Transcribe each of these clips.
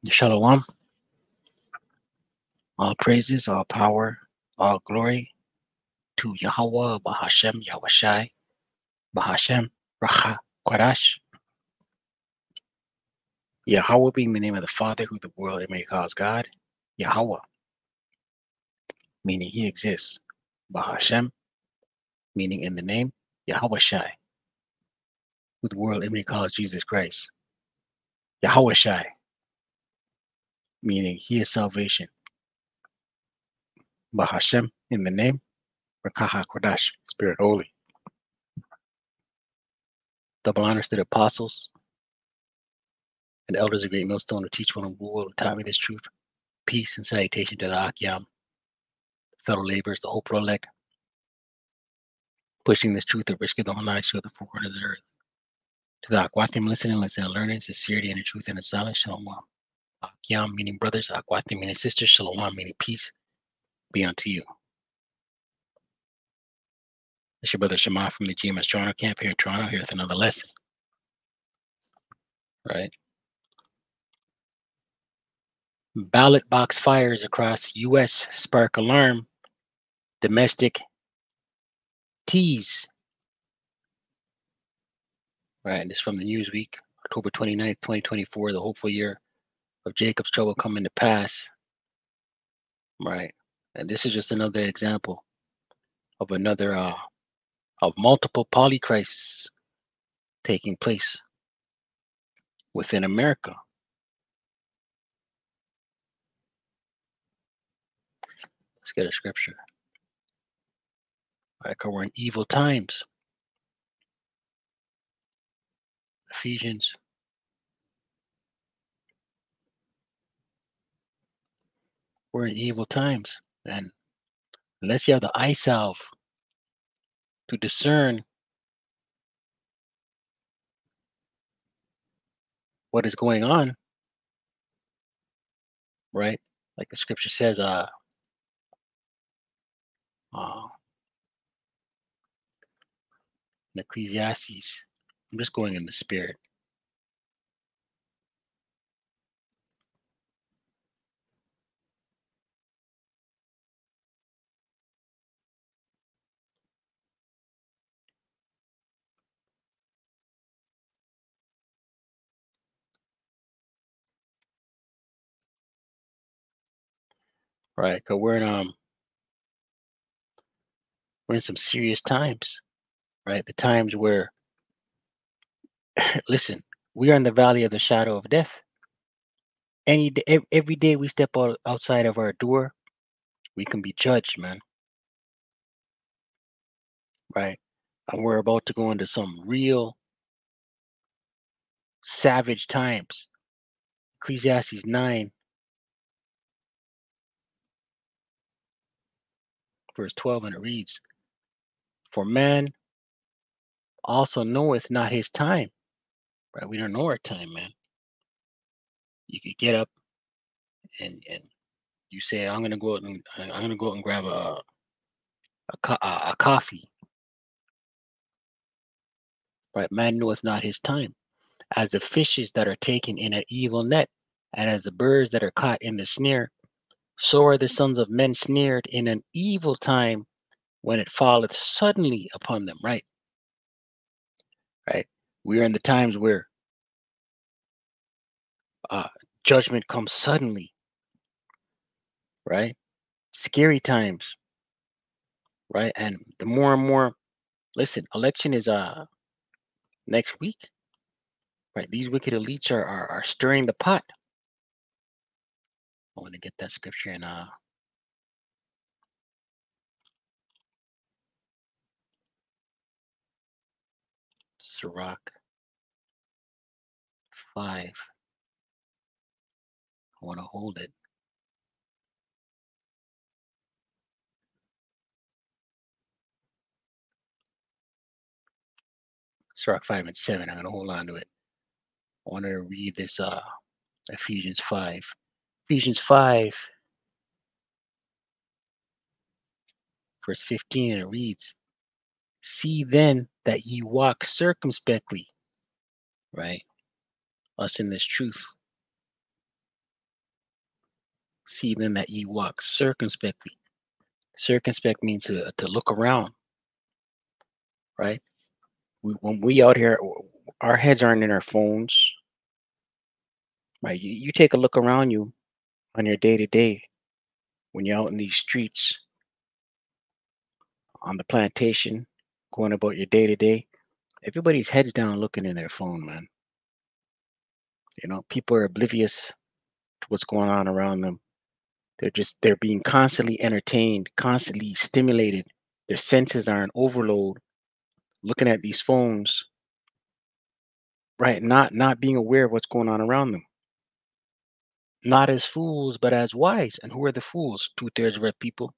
Shalom, all praises, all power, all glory to Yahweh, Bahashem, Yahushai, Bahashem, Racha, Kwadash. Yahweh being the name of the Father who the world may calls God. Yahweh, meaning he exists. Bahashem, meaning in the name. Yahushai, who the world may calls Jesus Christ. Yahushai, meaning he is salvation. Bahashem, in the name. Rakaha Kodash, Spirit Holy. Double honors to the apostles and elders of Great Millstone who teach one and rule, who taught me this truth. Peace and salutation to the Akyam, fellow laborers, the hope elect, pushing this truth of risk of the whole life to the four corners of the earth. To the Akwatim, listening, learning, sincerity, and the truth and the silence. Shalom. Akyam, meaning brothers. Akwatim, meaning sisters. Shalom, meaning peace be unto you. It's your brother Shema from the GMS Toronto camp here in Toronto, here with another lesson. Right? Ballot box fires across U.S. spark alarm. Domestic tease. Right, and this is from the Newsweek, October 29th, 2024, the hopeful year of Jacob's trouble coming to pass. Right, and this is just another example of another of multiple polycrises taking place within America. Let's get a scripture. All right, because we're in evil times. Ephesians. We're in evil times, and unless you have the eye salve to discern what is going on, right? Like the scripture says, in Ecclesiastes. I'm just going in the spirit. Right, because we're in some serious times, right? The times where, listen, we are in the valley of the shadow of death. Every day we step outside of our door, we can be judged, man. Right, and we're about to go into some real savage times. Ecclesiastes 9, verse 12, and it reads, "For man also knoweth not his time." Right, we don't know our time, man. You could get up and you say, I'm gonna go out and grab a coffee. Right, man knoweth not his time, as the fishes that are taken in an evil net, and as the birds that are caught in the snare. So are the sons of men snared in an evil time, when it falleth suddenly upon them. Right, right. We are in the times where judgment comes suddenly. Right, scary times. Right, and the more and more, listen, election is next week. Right, these wicked elites are stirring the pot. I want to get that scripture in Sirach 5. I want to hold it. Sirach 5 and 7. I'm going to hold on to it. I want to read this Ephesians 5. Ephesians 5, verse 15, and it reads, "See then that ye walk circumspectly." right? Us in this truth, see then that ye walk circumspectly. Circumspect means to look around, right? When we out here, our heads aren't in our phones, right? You take a look around you on your day to day when you're out in these streets, on the plantation, going about your day to day. Everybody's heads down looking in their phone, man. People are oblivious to what's going on around them. They're being constantly entertained, constantly stimulated. Their senses are in overload, looking at these phones, right? Not being aware of what's going on around them. Not as fools, but as wise. And who are the fools? 2/3 of our people,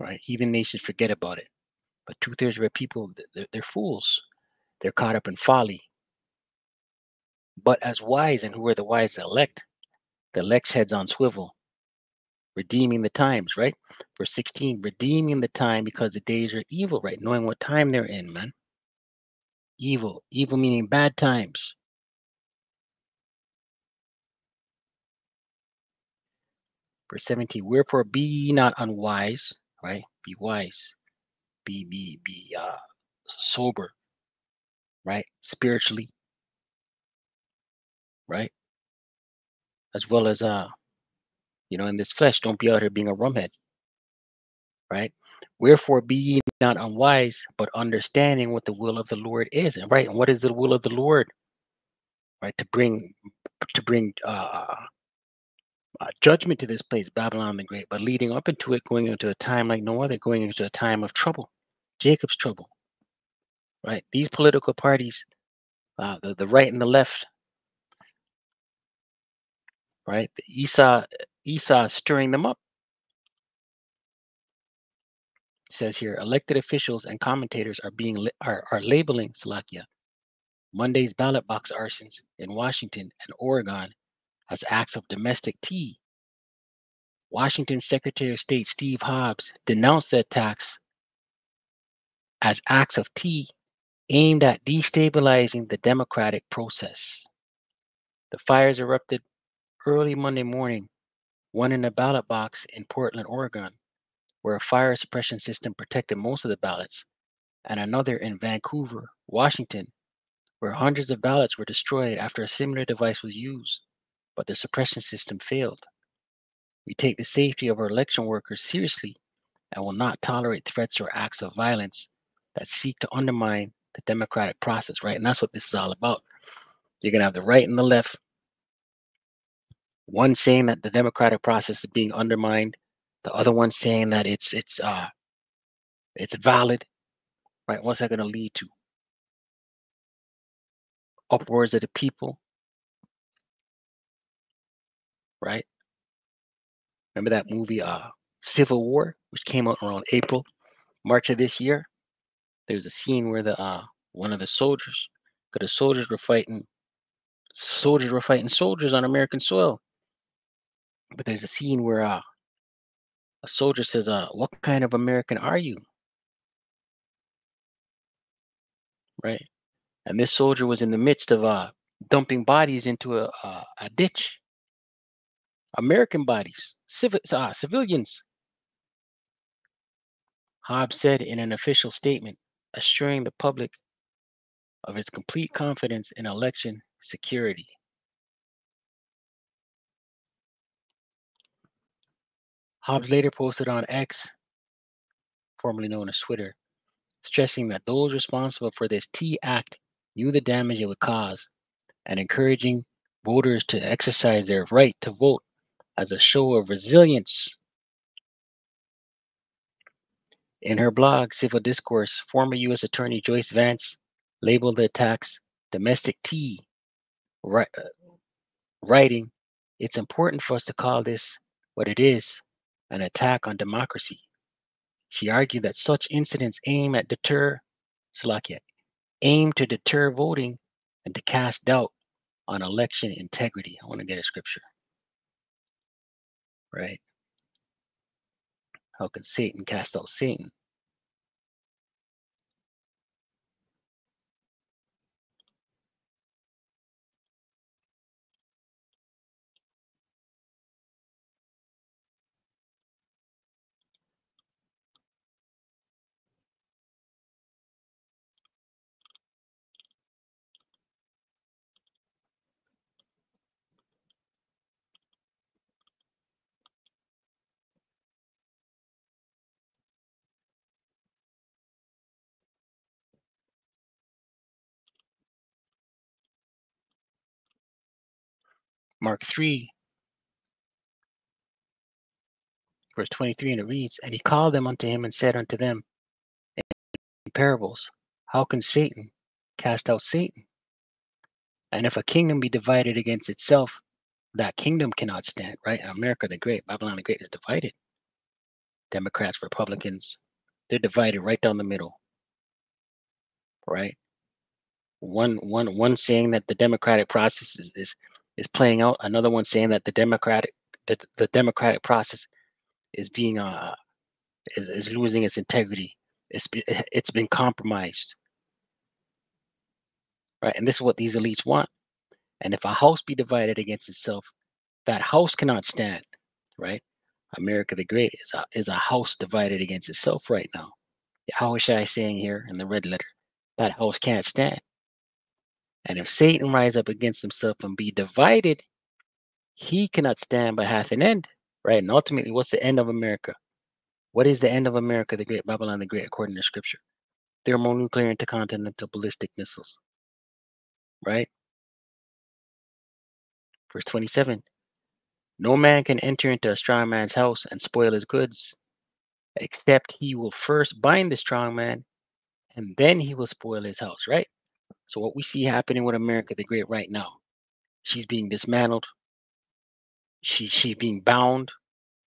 right? Heathen nations forget about it. But 2/3 of our people, they're fools. They're caught up in folly. But as wise, and who are the wise? The elect. The elect's heads on swivel, redeeming the times, right? Verse 16, redeeming the time because the days are evil, right? Knowing what time they're in, man. Evil. Evil meaning bad times. Verse 17, wherefore be ye not unwise, right? Be wise. Be sober, right? Spiritually, right? As well as in this flesh, don't be out here being a rumhead, right? Wherefore be ye not unwise, but understanding what the will of the Lord is. And right, and what is the will of the Lord? Right, to bring judgment to this place, Babylon the Great, but leading up into it, going into a time like no other, going into a time of trouble, Jacob's trouble, right? These political parties, the right and the left, right? Esau stirring them up. It says here, elected officials and commentators are labeling Salakia Monday's ballot box arsons in Washington and Oregon as acts of domestic tea. Washington Secretary of State Steve Hobbs denounced the attacks as acts of tea aimed at destabilizing the democratic process. The fires erupted early Monday morning, one in a ballot box in Portland, Oregon, where a fire suppression system protected most of the ballots, and another in Vancouver, Washington, where hundreds of ballots were destroyed after a similar device was used, but the suppression system failed. We take the safety of our election workers seriously and will not tolerate threats or acts of violence that seek to undermine the democratic process, right? And that's what this is all about. You're going to have the right and the left, one saying that the democratic process is being undermined, the other one saying that it's valid, right? What's that going to lead to? Upwards of the people, right? Remember that movie, Civil War, which came out around April, March of this year? There's a scene where the one of the soldiers, because the soldiers were fighting soldiers on American soil. But there's a scene where a soldier says, "What kind of American are you?" Right? And this soldier was in the midst of dumping bodies into a ditch. American bodies, civilians. Hobbs said in an official statement, assuring the public of its complete confidence in election security. Hobbs later posted on X, formerly known as Twitter, stressing that those responsible for this T Act knew the damage it would cause and encouraging voters to exercise their right to vote as a show of resilience. In her blog, Civil Discourse, former U.S. Attorney Joyce Vance labeled the attacks domestic tea, writing, "It's important for us to call this what it is, an attack on democracy." She argued that such incidents aim to deter voting and to cast doubt on election integrity. I want to get a scripture, right? How can Satan cast out Satan? Mark 3, verse 23, and it reads, "And he called them unto him and said unto them in parables, How can Satan cast out Satan? And if a kingdom be divided against itself, that kingdom cannot stand," right? America the Great, Babylon the Great is divided. Democrats, Republicans, they're divided right down the middle, right? One saying that the democratic process is playing out. Another one saying that the democratic process is being is losing its integrity. It's been compromised, right? And this is what these elites want. And if a house be divided against itself, that house cannot stand, right? America the Great is a house divided against itself right now. How is I saying here in the red letter? That house can't stand. And if Satan rise up against himself and be divided, he cannot stand but hath an end, right? And ultimately, what's the end of America? What is the end of America the Great, Babylon the Great, according to Scripture? Thermonuclear intercontinental ballistic missiles, right? Verse 27, no man can enter into a strong man's house and spoil his goods, except he will first bind the strong man, and then he will spoil his house, right? So what we see happening with America the Great right now, she's being dismantled, she's being bound,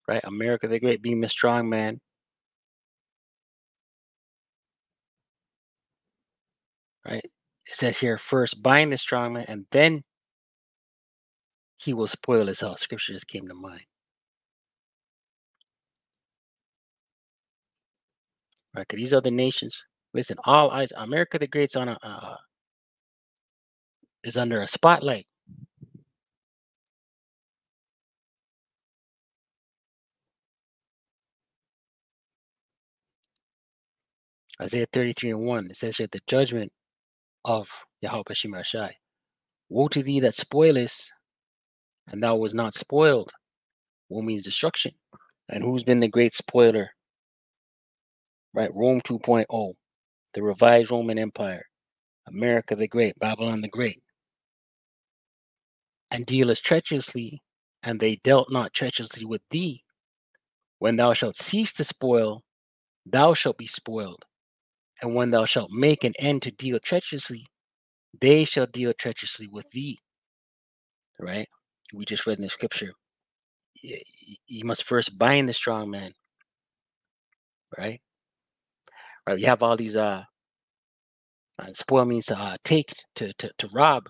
right? America the Great being the strong man, right? It says here, first bind the strong man, and then he will spoil his house. Scripture just came to mind. Right? 'Cause these other nations, listen, all eyes, America the Great's on is under a spotlight. Isaiah 33:1. It says here, the judgment of Yahweh Shai. Woe to thee that spoilest, and thou was not spoiled. Woe means destruction. And who's been the great spoiler? Right? Rome 2.0, the revised Roman Empire, America the Great, Babylon the Great. And dealest treacherously, and they dealt not treacherously with thee. When thou shalt cease to spoil, thou shalt be spoiled. And when thou shalt make an end to deal treacherously, they shall deal treacherously with thee. Right? We just read in the scripture. You must first bind the strong man. Right? Right. You have all these spoil means to take, to rob.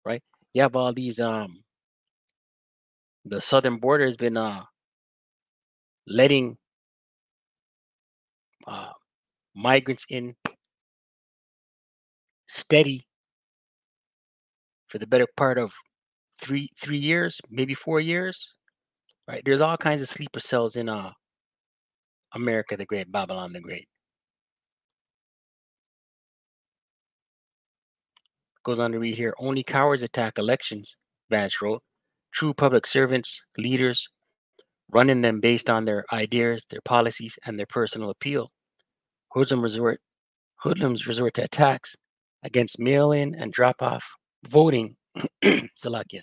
Right? You have all these the southern border has been letting migrants in steady for the better part of three years, maybe 4 years. Right? There's all kinds of sleeper cells in America the Great, Babylon the Great. Goes on to read here, only cowards attack elections, Vance wrote. True public servants, leaders, running them based on their ideas, their policies, and their personal appeal. Hoodlums resort to attacks against mail-in and drop-off voting, Salakia.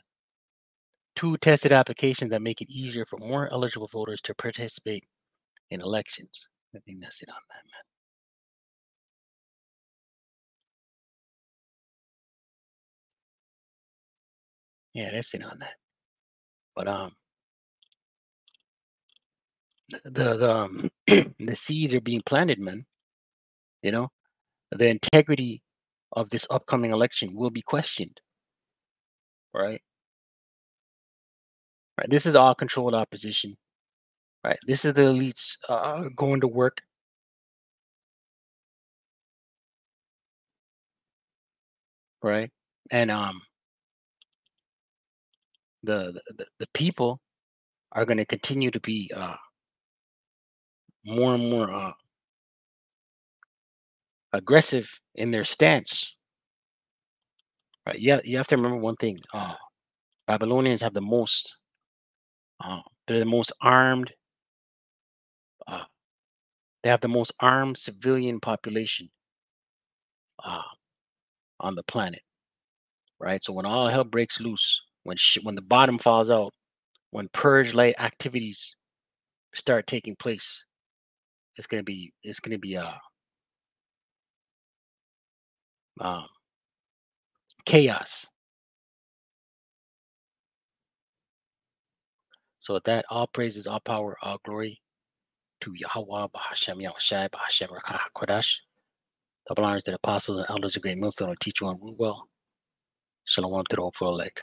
Two tested applications that make it easier for more eligible voters to participate in elections. I think that's it on that, man. Yeah, that's it on that. But the the seeds are being planted, man. You know, the integrity of this upcoming election will be questioned, right? Right. This is all controlled opposition, right? This is the elites going to work, right? And the people are going to continue to be more and more aggressive in their stance, right? Yeah, you have to remember one thing: Babylonians have the most, they're the most armed. Uh, they have the most armed civilian population uh, on the planet, right? So when all hell breaks loose, when the bottom falls out, when purge light activities start taking place, it's gonna be um, chaos. So with that, all praises, all power, all glory to Yahweh, Bahashem, Yahushai, Bahashem, Rakah, Kodash. Double honors to the apostles and elders of great millstone will teach you and rule well. Shalom to the hopeful elect.